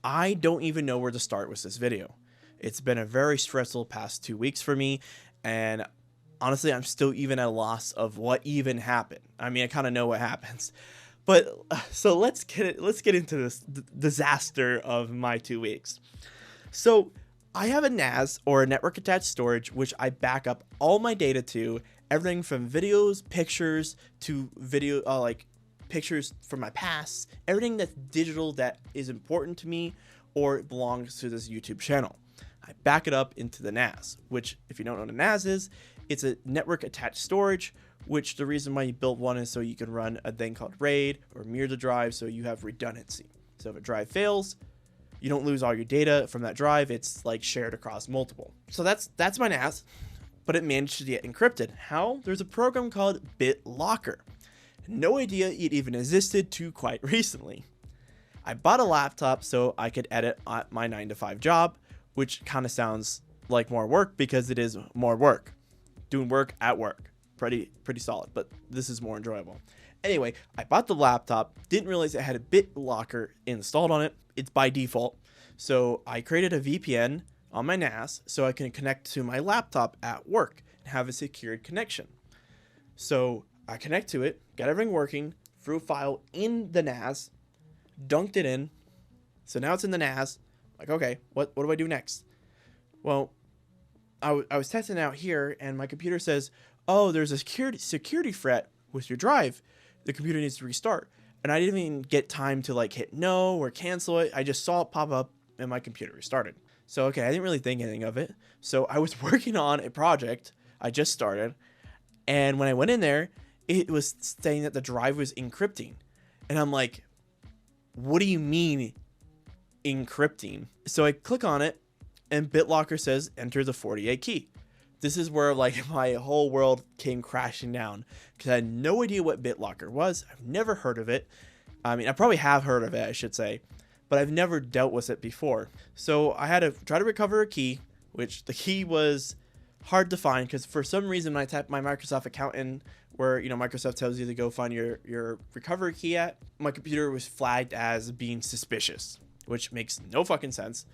I don't even know where to start with this video. It's been a very stressful past 2 weeks for me, and honestly, I'm still even at a loss of what even happened. I mean, I kind of know what happens, but so let's get into this disaster of my 2 weeks. So I have a NAS, or a network attached storage, which I back up all my data to, everything from videos, pictures to video, like pictures from my past, everything that's digital that is important to me or belongs to this YouTube channel. I back it up into the NAS, which, if you don't know what a NAS is, it's a network attached storage, which the reason why you build one is so you can run a thing called RAID or mirror the drive, so you have redundancy. So if a drive fails, you don't lose all your data from that drive. It's like shared across multiple. So that's my NAS, but it managed to get encrypted. How? There's a program called BitLocker. No idea it even existed to quite recently. I bought a laptop so I could edit at my 9-to-5 job, which kind of sounds like more work because it is more work. Doing work at work. Pretty solid, but this is more enjoyable. Anyway, I bought the laptop, didn't realize it had a BitLocker installed on it. It's by default. So I created a VPN on my NAS so I can connect to my laptop at work and have a secured connection. So I connect to it, got everything working, threw a file in the NAS, dunked it in. So now it's in the NAS. Like, okay, what do I do next? Well, I was testing out here, and my computer says, oh, there's a security threat with your drive. The computer needs to restart. And I didn't even get time to like hit no or cancel it. I just saw it pop up and my computer restarted. So, okay, I didn't really think anything of it. So I was working on a project I just started. And when I went in there, it was saying that the drive was encrypting. And I'm like, what do you mean encrypting? So I click on it, and BitLocker says enter the 48 key. This is where like my whole world came crashing down because I had no idea what BitLocker was. I've never heard of it. I mean, I probably have heard of it, I should say, but I've never dealt with it before. So I had to try to recover a key, which the key was hard to find because for some reason when I typed my Microsoft account in, where Microsoft tells you to go find your recovery key at, my computer was flagged as being suspicious, which makes no fucking sense.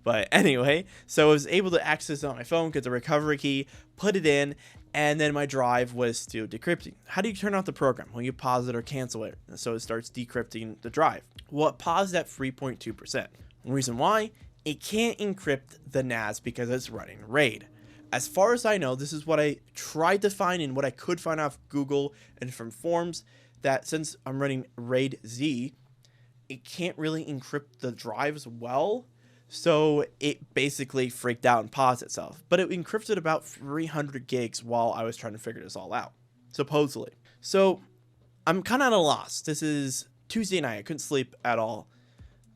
But anyway, so I was able to access it on my phone, get the recovery key, put it in, and then my drive was still decrypting. How do you turn off the program? Well, you pause it or cancel it, so it starts decrypting the drive. Well, it paused at 3.2%. The reason why? It can't encrypt the NAS because it's running RAID. As far as I know, this is what I tried to find and what I could find off Google and from forums, that since I'm running RAID Z, it can't really encrypt the drives well. So it basically freaked out and paused itself. But it encrypted about 300 gigs while I was trying to figure this all out, supposedly. So I'm kind of at a loss. This is Tuesday night. I couldn't sleep at all.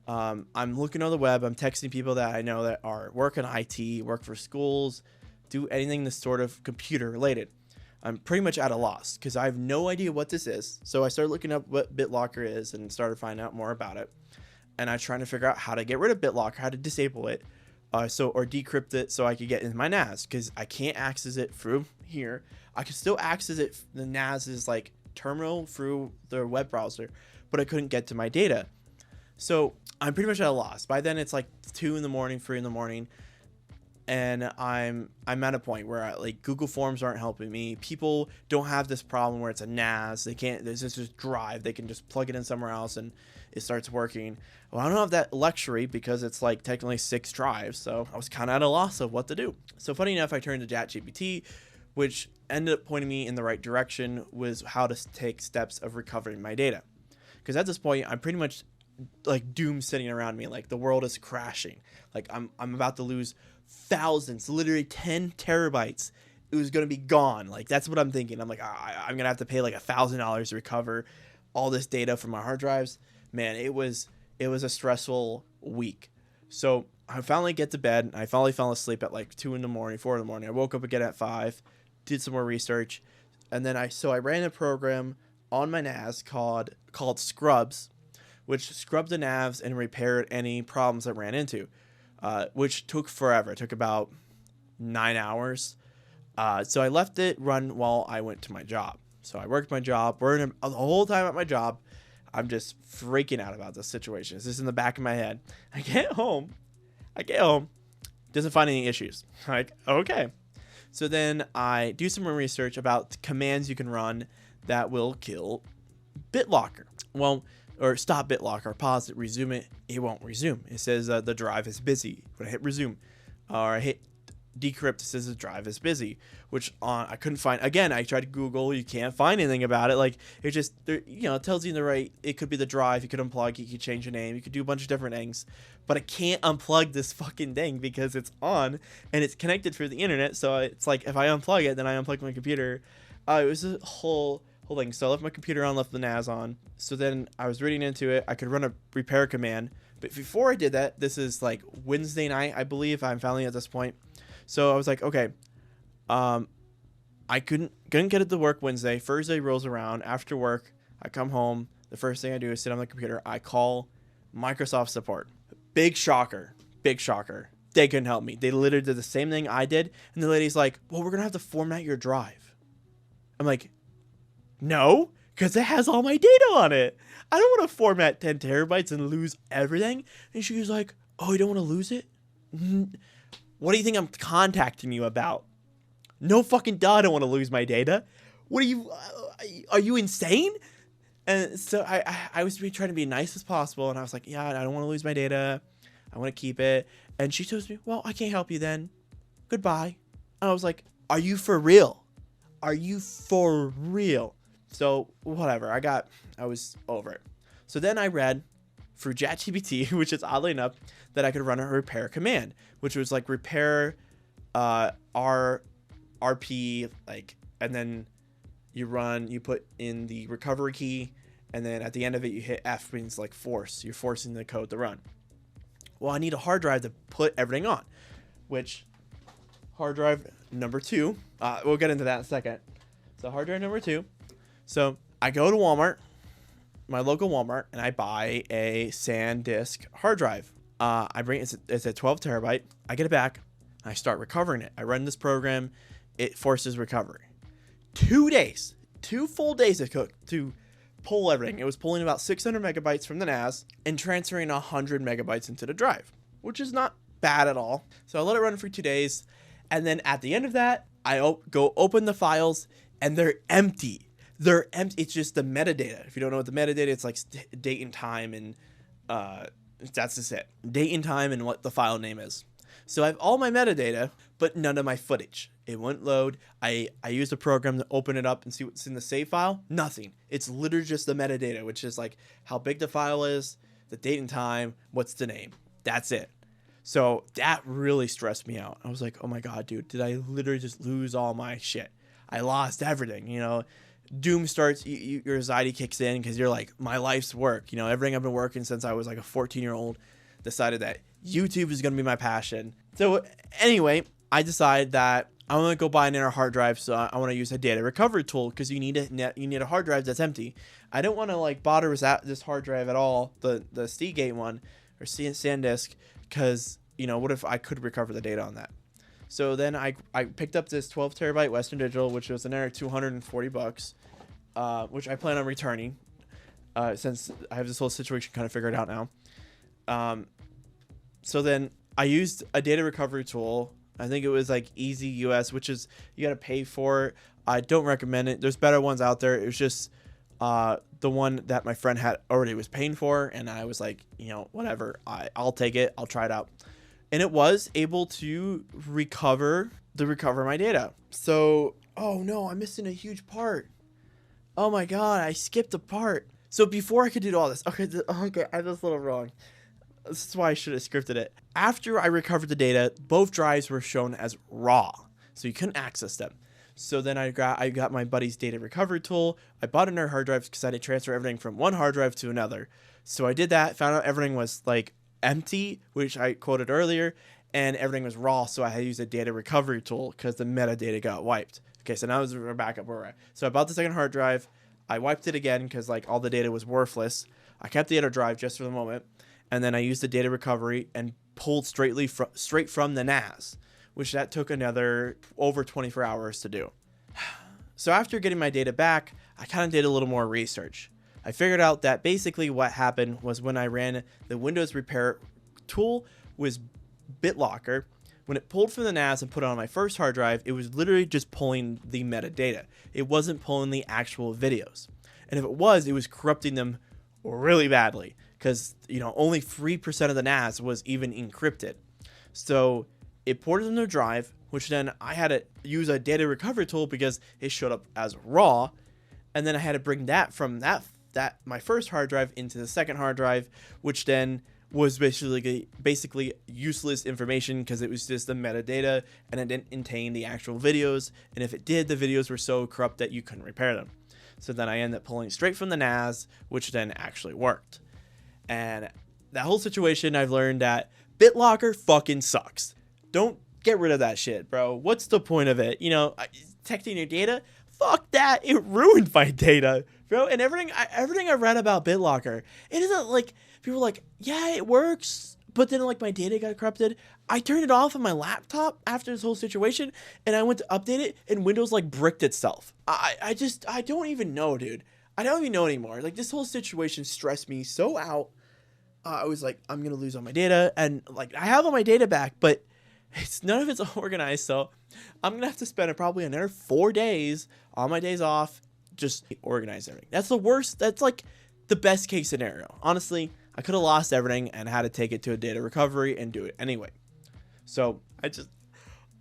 I'm looking on the web. I'm texting people that I know that are work in IT, work for schools, do anything that's sort of computer related. I'm pretty much at a loss because I have no idea what this is. So I started looking up what BitLocker is and started finding out more about it. And I'm trying to figure out how to get rid of BitLocker, how to disable it, or decrypt it so I could get into my NAS, because I can't access it through here. I can still access it, the NAS's like terminal through the web browser, but I couldn't get to my data. So I'm pretty much at a loss. By then it's like 2 in the morning, 3 in the morning, and I'm at a point where like Google Forms aren't helping me. People don't have this problem where it's a NAS. They can't. There's just drive. They can just plug it in somewhere else and it starts working. Well, I don't have that luxury because it's like technically 6 drives. So I was kind of at a loss of what to do. So funny enough, I turned to ChatGPT, which ended up pointing me in the right direction with how to take steps of recovering my data. Because at this point, I'm pretty much like doom sitting around me. Like the world is crashing. Like I'm about to lose thousands, literally 10 terabytes. It was going to be gone. Like that's what I'm thinking. I'm like, I'm going to have to pay like $1,000 to recover all this data from my hard drives. Man, it was a stressful week. So I finally get to bed. I finally fell asleep at like 2 in the morning, 4 in the morning. I woke up again at 5, did some more research. And then I ran a program on my NAS called Scrubs, which scrubbed the NAS and repaired any problems I ran into, which took forever. It took about 9 hours. So I left it run while I went to my job. So I worked my job, burned the whole time at my job. I'm just freaking out about this situation. This is in the back of my head. I get home, doesn't find any issues. Like, okay. So then I do some more research about commands you can run that will kill BitLocker. Well, or stop BitLocker, pause it, resume it. It won't resume. It says the drive is busy. When I hit resume or I hit decrypt, it says the drive is busy, which I couldn't find. Again, I tried to Google. You can't find anything about it. Like, it just, it tells you in the right, it could be the drive. You could unplug, you could change the name, you could do a bunch of different things, but I can't unplug this fucking thing because it's on and it's connected through the internet. So it's like, if I unplug it, then I unplug my computer. It was a whole thing. So I left my computer on, left the NAS on. So then I was reading into it. I could run a repair command, but before I did that, this is like Wednesday night, I believe. I'm finally at this point. So I was like, okay, I couldn't get it to work Wednesday. Thursday rolls around. After work, I come home. The first thing I do is sit on the computer. I call Microsoft support. Big shocker. They couldn't help me. They literally did the same thing I did. And the lady's like, well, we're going to have to format your drive. I'm like, no, because it has all my data on it. I don't want to format 10 terabytes and lose everything. And she was like, oh, you don't want to lose it? What do you think I'm contacting you about? No fucking duh, I don't want to lose my data. What are you insane? And so I was trying to be nice as possible. And I was like, yeah, I don't want to lose my data. I want to keep it. And she tells me, well, I can't help you then. Goodbye. And I was like, are you for real? Are you for real? So whatever, I was over it. So then I read through ChatGPT, which is oddly enough, that I could run a repair command, which was like repair RP, like, and then you put in the recovery key, and then at the end of it you hit F, means like force. You're forcing the code to run. Well, I need a hard drive to put everything on, which hard drive number 2. We'll get into that in a second. So hard drive number 2. So I go to Walmart, my local Walmart, and I buy a SanDisk hard drive. It's a 12 terabyte. I get it back. I start recovering it. I run this program. It forces recovery. 2 days, 2 full days it took to pull everything. It was pulling about 600 megabytes from the NAS and transferring 100 megabytes into the drive, which is not bad at all. So I let it run for 2 days. And then at the end of that, I go open the files and they're empty. They're empty. It's just the metadata. If you don't know what the metadata, it's like date and time, and that's just it. Date and time and what the file name is. So I have all my metadata, but none of my footage. It wouldn't load. I used a program to open it up and see what's in the save file. Nothing. It's literally just the metadata, which is like how big the file is, the date and time, what's the name. That's it. So that really stressed me out. I was like, oh my God, dude, did I literally just lose all my shit? I lost everything, Doom starts, your anxiety kicks in because you're like, my life's work. Everything I've been working since I was like a 14-year-old, decided that YouTube is going to be my passion. So anyway, I decide that I want to go buy another hard drive. So I want to use a data recovery tool because you need a hard drive that's empty. I don't want to like bother with this hard drive at all, the Seagate one or SanDisk, because what if I could recover the data on that? So then I picked up this 12 terabyte Western Digital, which was another $240, which I plan on returning, since I have this whole situation kind of figured out now. So then I used a data recovery tool. I think it was like Easy US, which is you got to pay for. I don't recommend it. There's better ones out there. It was just the one that my friend had already was paying for, and I was like, whatever. I'll take it. I'll try it out. And it was able to recover my data. So, oh no, I'm missing a huge part. Oh my God, I skipped a part. So before I could do all this, okay, I was a little wrong. This is why I should have scripted it. After I recovered the data, both drives were shown as raw, so you couldn't access them. So then I got my buddy's data recovery tool. I bought another hard drive because I had to transfer everything from one hard drive to another. So I did that, found out everything was like empty, which I quoted earlier, and everything was raw, so I had to use a data recovery tool because the metadata got wiped. Okay, so now we're back up where we're at. So I bought the second hard drive. I wiped it again because like all the data was worthless. I kept the other drive just for the moment, and then I used the data recovery and pulled straight from the NAS, which that took another over 24 hours to do. So after getting my data back, I kind of did a little more research. I figured out that basically what happened was when I ran the Windows repair tool was BitLocker. When it pulled from the NAS and put it on my first hard drive, it was literally just pulling the metadata. It wasn't pulling the actual videos. And if it was corrupting them really badly because, only 3% of the NAS was even encrypted. So it ported them to a drive, which then I had to use a data recovery tool because it showed up as raw. And then I had to bring that from that my first hard drive into the second hard drive, which then was basically useless information because it was just the metadata and it didn't contain the actual videos. And if it did, the videos were so corrupt that you couldn't repair them. So then I ended up pulling straight from the NAS, which then actually worked. And that whole situation, I've learned that BitLocker fucking sucks. Don't get rid of that shit, bro. What's the point of it? Protecting your data? Fuck that. It ruined my data, bro. And everything I read about BitLocker, it isn't like people are like, yeah, it works, but then like my data got corrupted. I turned it off on my laptop after this whole situation, and I went to update it, and Windows like bricked itself. I don't even know, dude. I don't even know anymore. Like, this whole situation stressed me so out. I was like, I'm gonna lose all my data, and like I have all my data back, but none of it's organized. So I'm gonna have to spend probably another 4 days on my days off just organize everything. That's the worst. That's like the best case scenario. Honestly, I could have lost everything and had to take it to a data recovery and do it anyway. So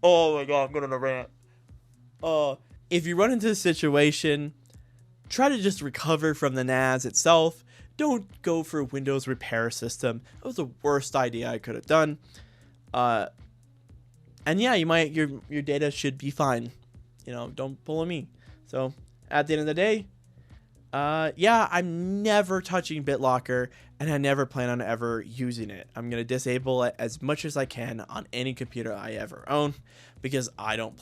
oh my god, I'm going on a rant. If you run into this situation, try to just recover from the NAS itself. Don't go for a Windows repair system. That was the worst idea I could have done. And yeah, your data should be fine. Don't pull on me. So at the end of the day, yeah, I'm never touching BitLocker, and I never plan on ever using it. I'm going to disable it as much as I can on any computer I ever own, because I don't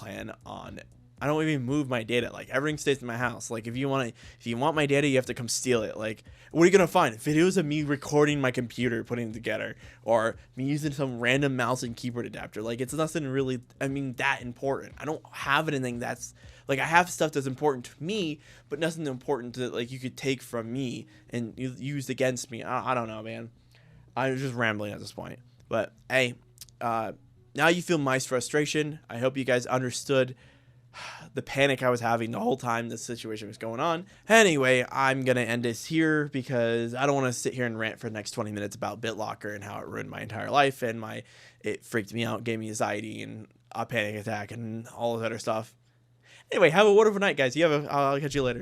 even move my data. Like, everything stays in my house. Like, if you want my data, you have to come steal it. Like, what are you going to find? Videos of me recording my computer, putting it together, or me using some random mouse and keyboard adapter. Like, it's nothing really, that important. I don't have anything that's, like, I have stuff that's important to me, but nothing important that, like, you could take from me and use against me. I don't know, man. I'm just rambling at this point. But, hey, now you feel my frustration. I hope you guys understood the panic I was having the whole time this situation was going on. Anyway, I'm going to end this here because I don't want to sit here and rant for the next 20 minutes about BitLocker and how it ruined my entire life and it freaked me out, gave me anxiety and a panic attack and all this other stuff. Anyway, have a wonderful night, guys. I'll catch you later.